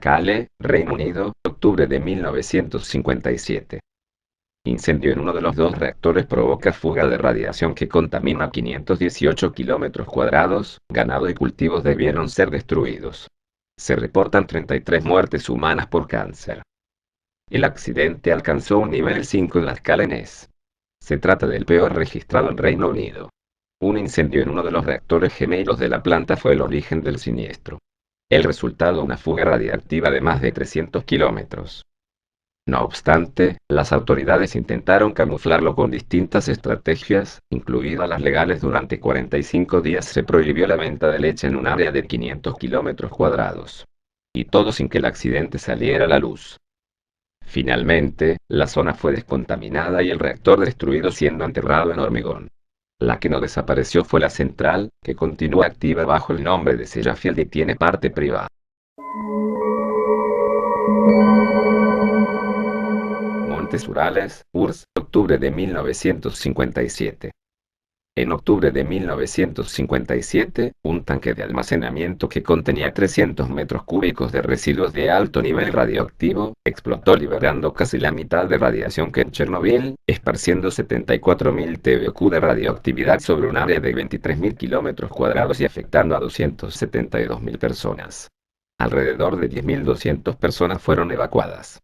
Calais, Reino Unido, octubre de 1957. Incendio en uno de los dos reactores provoca fuga de radiación que contamina 518 kilómetros cuadrados, ganado y cultivos debieron ser destruidos. Se reportan 33 muertes humanas por cáncer. El accidente alcanzó un nivel 5 en la escala NES. Se trata del peor registrado en Reino Unido. Un incendio en uno de los reactores gemelos de la planta fue el origen del siniestro. El resultado, una fuga radiactiva de más de 300 kilómetros. No obstante, las autoridades intentaron camuflarlo con distintas estrategias, incluidas las legales. Durante 45 días se prohibió la venta de leche en un área de 500 kilómetros cuadrados. Y todo sin que el accidente saliera a la luz. Finalmente, la zona fue descontaminada y el reactor destruido, siendo enterrado en hormigón. La que no desapareció fue la central, que continúa activa bajo el nombre de Sellafield y tiene parte privada. Montes Urales, URSS, octubre de 1957. En octubre de 1957, un tanque de almacenamiento que contenía 300 metros cúbicos de residuos de alto nivel radioactivo, explotó liberando casi la mitad de radiación que en Chernobyl, esparciendo 74.000 TBq de radioactividad sobre un área de 23.000 kilómetros cuadrados y afectando a 272.000 personas. Alrededor de 10.200 personas fueron evacuadas.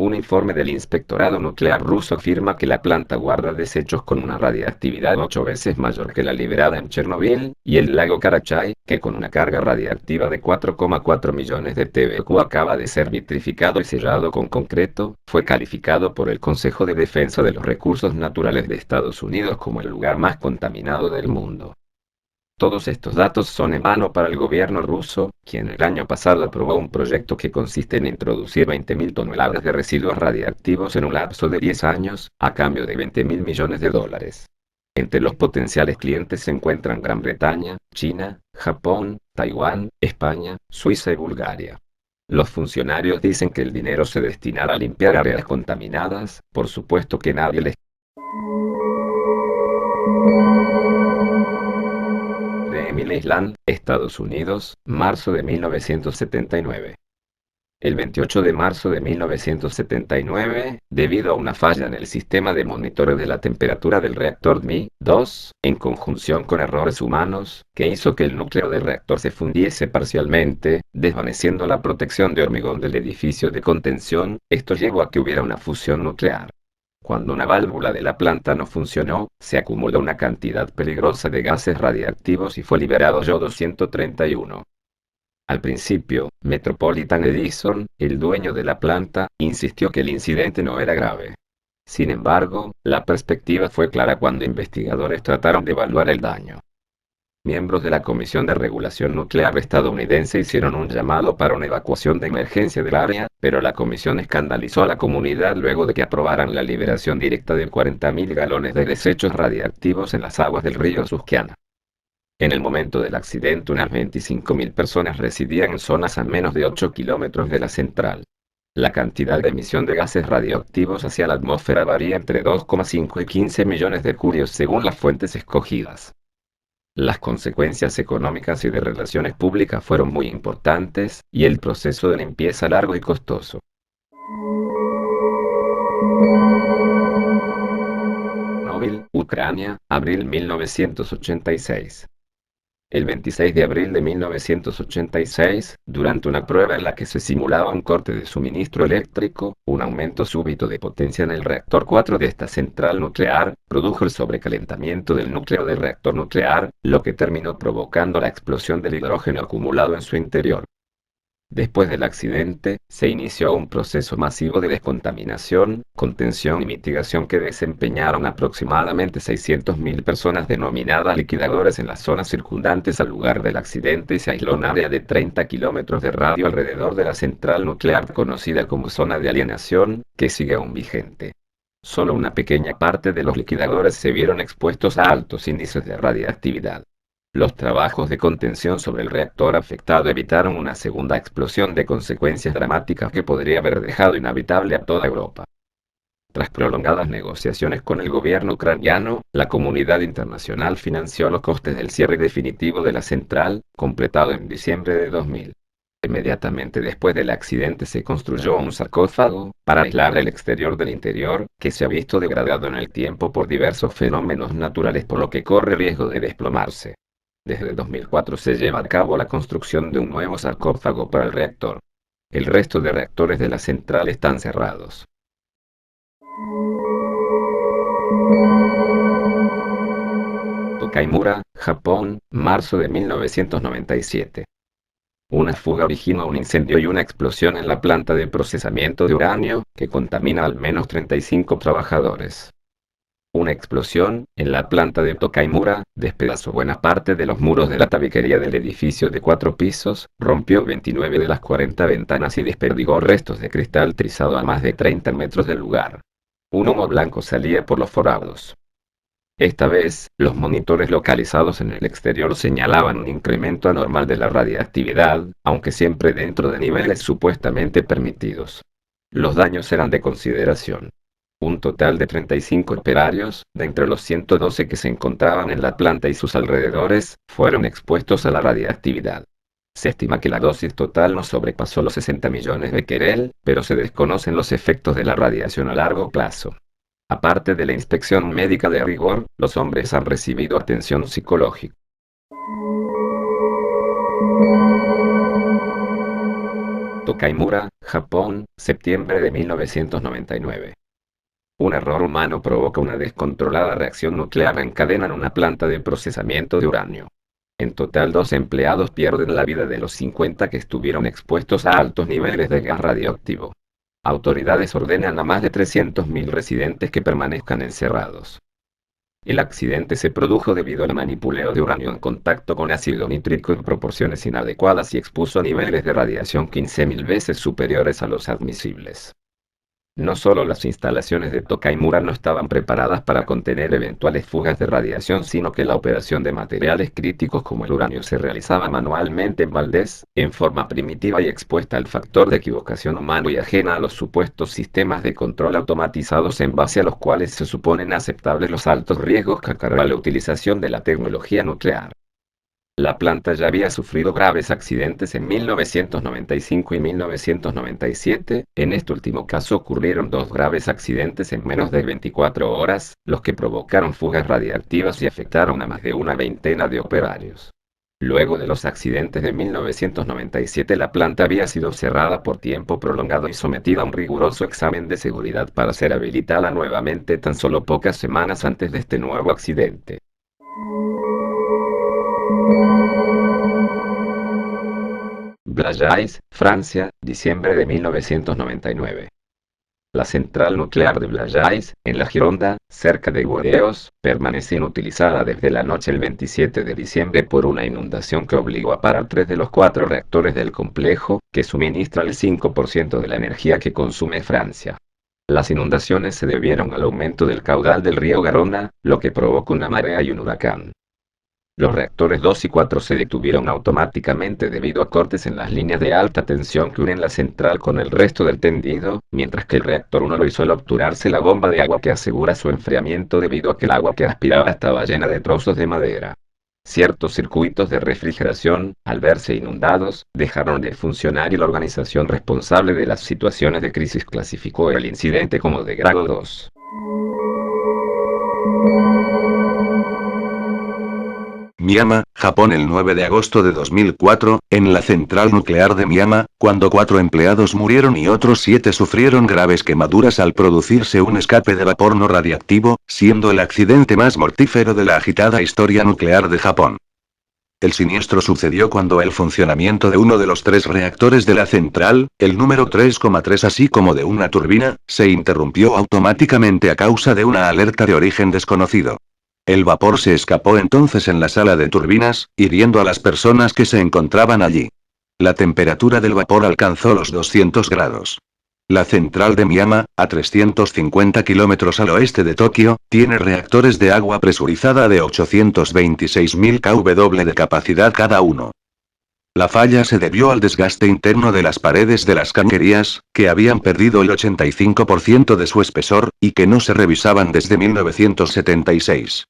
Un informe del Inspectorado Nuclear ruso afirma que la planta guarda desechos con una radiactividad 8 veces mayor que la liberada en Chernobyl, y el lago Karachay, que con una carga radiactiva de 4,4 millones de TBq acaba de ser vitrificado y sellado con concreto, fue calificado por el Consejo de Defensa de los Recursos Naturales de Estados Unidos como el lugar más contaminado del mundo. Todos estos datos son en vano para el gobierno ruso, quien el año pasado aprobó un proyecto que consiste en introducir 20.000 toneladas de residuos radiactivos en un lapso de 10 años, a cambio de 20.000 millones de dólares. Entre los potenciales clientes se encuentran Gran Bretaña, China, Japón, Taiwán, España, Suiza y Bulgaria. Los funcionarios dicen que el dinero se destinará a limpiar áreas contaminadas, por supuesto que nadie les... de Emily Island, Estados Unidos, marzo de 1979. El 28 de marzo de 1979, debido a una falla en el sistema de monitoreo de la temperatura del reactor Mi-2, en conjunción con errores humanos, que hizo que el núcleo del reactor se fundiese parcialmente, desvaneciendo la protección de hormigón del edificio de contención, esto llevó a que hubiera una fusión nuclear. Cuando una válvula de la planta no funcionó, se acumuló una cantidad peligrosa de gases radiactivos y fue liberado yodo 131. Al principio, Metropolitan Edison, el dueño de la planta, insistió que el incidente no era grave. Sin embargo, la perspectiva fue clara cuando investigadores trataron de evaluar el daño. Miembros de la Comisión de Regulación Nuclear estadounidense hicieron un llamado para una evacuación de emergencia del área, pero la comisión escandalizó a la comunidad luego de que aprobaran la liberación directa de 40.000 galones de desechos radiactivos en las aguas del río Susquehanna. En el momento del accidente, unas 25.000 personas residían en zonas a menos de 8 kilómetros de la central. La cantidad de emisión de gases radioactivos hacia la atmósfera varía entre 2,5 y 15 millones de cubios según las fuentes escogidas. Las consecuencias económicas y de relaciones públicas fueron muy importantes, y el proceso de limpieza largo y costoso. Chernobyl, Ucrania, abril 1986. El 26 de abril de 1986, durante una prueba en la que se simulaba un corte de suministro eléctrico, un aumento súbito de potencia en el reactor 4 de esta central nuclear produjo el sobrecalentamiento del núcleo del reactor nuclear, lo que terminó provocando la explosión del hidrógeno acumulado en su interior. Después del accidente, se inició un proceso masivo de descontaminación, contención y mitigación que desempeñaron aproximadamente 600.000 personas denominadas liquidadores en las zonas circundantes al lugar del accidente, y se aisló un área de 30 kilómetros de radio alrededor de la central nuclear conocida como zona de alienación, que sigue aún vigente. Solo una pequeña parte de los liquidadores se vieron expuestos a altos índices de radiactividad. Los trabajos de contención sobre el reactor afectado evitaron una segunda explosión de consecuencias dramáticas que podría haber dejado inhabitable a toda Europa. Tras prolongadas negociaciones con el gobierno ucraniano, la comunidad internacional financió los costes del cierre definitivo de la central, completado en diciembre de 2000. Inmediatamente después del accidente se construyó un sarcófago para aislar el exterior del interior, que se ha visto degradado en el tiempo por diversos fenómenos naturales, por lo que corre riesgo de desplomarse. Desde 2004 se lleva a cabo la construcción de un nuevo sarcófago para el reactor. El resto de reactores de la central están cerrados. Tokaimura, Japón, marzo de 1997. Una fuga originó un incendio y una explosión en la planta de procesamiento de uranio, que contamina al menos 35 trabajadores. Una explosión, en la planta de Tokaimura, despedazó buena parte de los muros de la tabiquería del edificio de 4 pisos, rompió 29 de las 40 ventanas y desperdigó restos de cristal trizado a más de 30 metros del lugar. Un humo blanco salía por los forados. Esta vez, los monitores localizados en el exterior señalaban un incremento anormal de la radiactividad, aunque siempre dentro de niveles supuestamente permitidos. Los daños eran de consideración. Un total de 35 operarios, de entre los 112 que se encontraban en la planta y sus alrededores, fueron expuestos a la radiactividad. Se estima que la dosis total no sobrepasó los 60 millones de becquerel, pero se desconocen los efectos de la radiación a largo plazo. Aparte de la inspección médica de rigor, los hombres han recibido atención psicológica. Tokaimura, Japón, septiembre de 1999. Un error humano provoca una descontrolada reacción nuclear en cadena en una planta de procesamiento de uranio. En total, 2 empleados pierden la vida de los 50 que estuvieron expuestos a altos niveles de gas radioactivo. Autoridades ordenan a más de 300.000 residentes que permanezcan encerrados. El accidente se produjo debido al manipuleo de uranio en contacto con ácido nítrico en proporciones inadecuadas y expuso niveles de radiación 15.000 veces superiores a los admisibles. No solo las instalaciones de Tokaimura no estaban preparadas para contener eventuales fugas de radiación, sino que la operación de materiales críticos como el uranio se realizaba manualmente en Valdés, en forma primitiva y expuesta al factor de equivocación humano y ajena a los supuestos sistemas de control automatizados en base a los cuales se suponen aceptables los altos riesgos que acarrea la utilización de la tecnología nuclear. La planta ya había sufrido graves accidentes en 1995 y 1997, en este último caso ocurrieron 2 graves accidentes en menos de 24 horas, los que provocaron fugas radiactivas y afectaron a más de una veintena de operarios. Luego de los accidentes de 1997, la planta había sido cerrada por tiempo prolongado y sometida a un riguroso examen de seguridad para ser habilitada nuevamente tan solo pocas semanas antes de este nuevo accidente. Blaye, Francia, diciembre de 1999. La central nuclear de Blaye, en la Gironda, cerca de Burdeos, permanece inutilizada desde la noche del 27 de diciembre por una inundación que obligó a parar 3 de los 4 reactores del complejo, que suministra el 5% de la energía que consume Francia. Las inundaciones se debieron al aumento del caudal del río Garona, lo que provocó una marea y un huracán. Los reactores 2 y 4 se detuvieron automáticamente debido a cortes en las líneas de alta tensión que unen la central con el resto del tendido, mientras que el reactor 1 lo hizo al obturarse la bomba de agua que asegura su enfriamiento debido a que el agua que aspiraba estaba llena de trozos de madera. Ciertos circuitos de refrigeración, al verse inundados, dejaron de funcionar y la organización responsable de las situaciones de crisis clasificó el incidente como de grado 2. Miyama, Japón el 9 de agosto de 2004, en la central nuclear de Miyama, cuando 4 empleados murieron y otros 7 sufrieron graves quemaduras al producirse un escape de vapor no radiactivo, siendo el accidente más mortífero de la agitada historia nuclear de Japón. El siniestro sucedió cuando el funcionamiento de uno de los 3 reactores de la central, el número 3,3 así como de una turbina, se interrumpió automáticamente a causa de una alerta de origen desconocido. El vapor se escapó entonces en la sala de turbinas, hiriendo a las personas que se encontraban allí. La temperatura del vapor alcanzó los 200 grados. La central de Miyama, a 350 kilómetros al oeste de Tokio, tiene reactores de agua presurizada de 826.000 kW de capacidad cada uno. La falla se debió al desgaste interno de las paredes de las cañerías, que habían perdido el 85% de su espesor, y que no se revisaban desde 1976.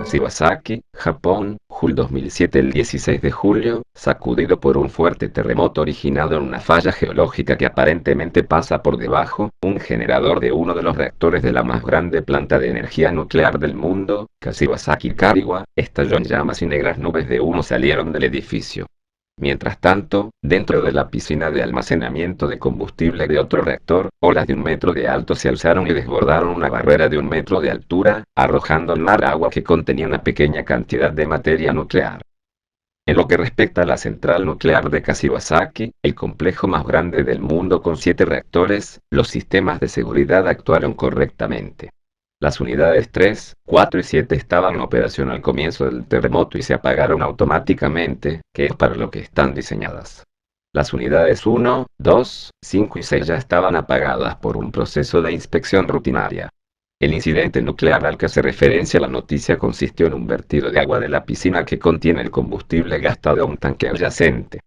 Kashiwazaki, Japón, Jul 2007. El 16 de julio, sacudido por un fuerte terremoto originado en una falla geológica que aparentemente pasa por debajo, un generador de uno de los reactores de la más grande planta de energía nuclear del mundo, Kashiwazaki Kariwa, estalló en llamas y negras nubes de humo salieron del edificio. Mientras tanto, dentro de la piscina de almacenamiento de combustible de otro reactor, olas de 1 metro de alto se alzaron y desbordaron una barrera de 1 metro de altura, arrojando al mar agua que contenía una pequeña cantidad de materia nuclear. En lo que respecta a la central nuclear de Kashiwazaki, el complejo más grande del mundo con 7 reactores, los sistemas de seguridad actuaron correctamente. Las unidades 3, 4 y 7 estaban en operación al comienzo del terremoto y se apagaron automáticamente, que es para lo que están diseñadas. Las unidades 1, 2, 5 y 6 ya estaban apagadas por un proceso de inspección rutinaria. El incidente nuclear al que hace referencia la noticia consistió en un vertido de agua de la piscina que contiene el combustible gastado a un tanque adyacente.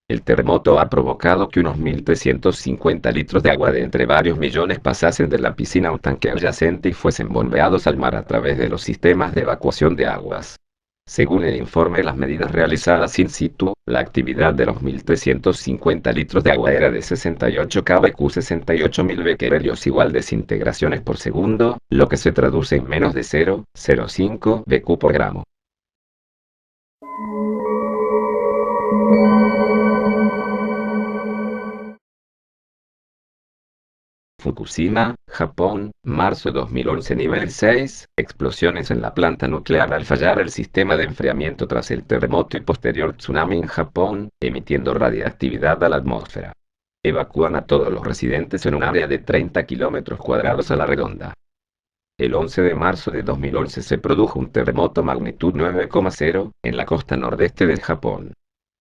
El terremoto ha provocado que unos 1.350 litros de agua de entre varios millones pasasen de la piscina a un tanque adyacente y fuesen bombeados al mar a través de los sistemas de evacuación de aguas. Según el informe, las medidas realizadas in situ, la actividad de los 1.350 litros de agua era de 68 kBq, 68.000 becquerelios igual desintegraciones por segundo, lo que se traduce en menos de 0,05 Bq por gramo. Fukushima, Japón, marzo 2011. Nivel 6, explosiones en la planta nuclear al fallar el sistema de enfriamiento tras el terremoto y posterior tsunami en Japón, emitiendo radiactividad a la atmósfera. Evacúan a todos los residentes en un área de 30 kilómetros cuadrados a la redonda. El 11 de marzo de 2011 se produjo un terremoto magnitud 9,0 en la costa nordeste del Japón.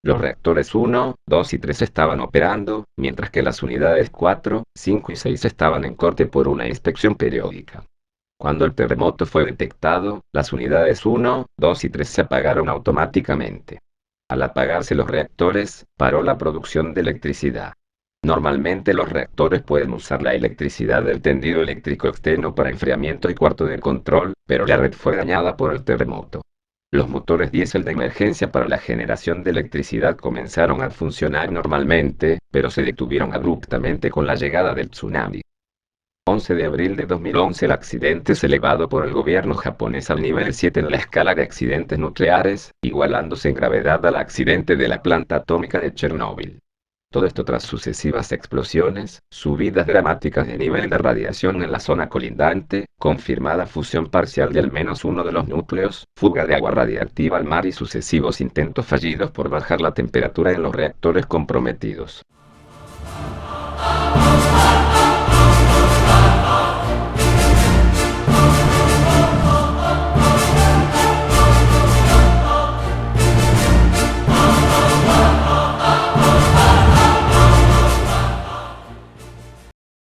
Los reactores 1, 2 y 3 estaban operando, mientras que las unidades 4, 5 y 6 estaban en corte por una inspección periódica. Cuando el terremoto fue detectado, las unidades 1, 2 y 3 se apagaron automáticamente. Al apagarse los reactores, paró la producción de electricidad. Normalmente los reactores pueden usar la electricidad del tendido eléctrico externo para enfriamiento y cuarto de control, pero la red fue dañada por el terremoto. Los motores diésel de emergencia para la generación de electricidad comenzaron a funcionar normalmente, pero se detuvieron abruptamente con la llegada del tsunami. 11 de abril de 2011. El accidente es elevado por el gobierno japonés al nivel 7 en la escala de accidentes nucleares, igualándose en gravedad al accidente de la planta atómica de Chernóbil. Todo esto tras sucesivas explosiones, subidas dramáticas de nivel de radiación en la zona colindante, confirmada fusión parcial de al menos uno de los núcleos, fuga de agua radiactiva al mar y sucesivos intentos fallidos por bajar la temperatura en los reactores comprometidos.